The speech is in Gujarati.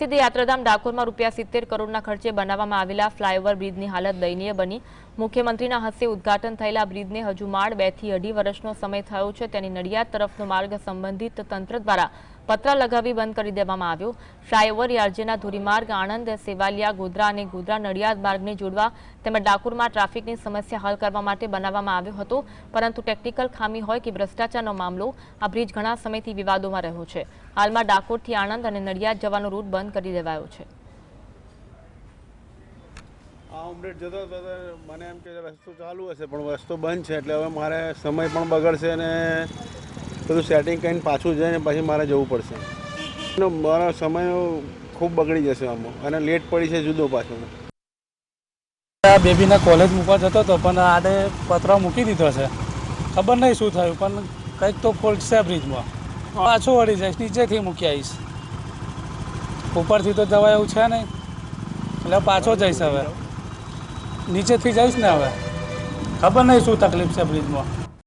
સિદ્ધ યાત્રાધામ ડાકોરમાં ₹70 કરોડના ખર્ચે બનાવવામાં આવેલા ફ્લાયઓવર બ્રિજની હાલત દયનીય બની। મુખ્યમંત્રીના હસ્તે ઉદ્ઘાટન થયેલા બ્રિજને હજુ માળ 2 થી 2.5 વર્ષનો સમય થયો છે। તેની નડિયાદ તરફનો માર્ગ સંબંધિત તંત્ર દ્વારા પતરા લગાવી બંધ કરી દેવામાં આવ્યો। ફ્લાયઓવર રાજ્યના ધોરીમાર્ગ આણંદ, સેવાલિયા, ગોધરા અને ગોધરા નડિયાદ માર્ગને જોડવા તેમજ ડાકોરમાં ટ્રાફિકની સમસ્યા હલ કરવા માટે બનાવવામાં આવ્યો હતો, પરંતુ ટેકનિકલ ખામી હોય કે ભ્રષ્ટાચારનો મામલો આ બ્રિજ ઘણા સમયથી વિવાદોમાં રહ્યો છે। હાલમાં ડાકોરથી આણંદ અને નડિયાદ જવાનો રૂટ બંધ કરી દેવાયો છે। ઓમરેટ જતો હતો મને એમ કે રસ્તો ચાલુ હશે પણ રસ્તો બંધ છે, એટલે હવે મારે સમય પણ બગડશે અને બધું સેટિંગ કરીને પાછું જઈને પછી મારે જવું પડશે। મારો સમય ખૂબ બગડી જશે આમાં અને લેટ પડી છે જુદો પાછો। બેબીને કોલેજ મૂકવા જતો હતો પણ આડે પતરા મૂકી દીધો છે, ખબર નહીં શું થયું પણ કંઈક તો ફોલ્ટ છે બ્રિજમાં। પાછું વળી જઈશ, નીચેથી મૂકી આવીશ, ઉપરથી તો જવાય એવું છે નહીં, એટલે પાછો જઈશ। હવે નીચેથી જઈશ ને, હવે ખબર નહીં શું તકલીફ છે બ્રિજમાં।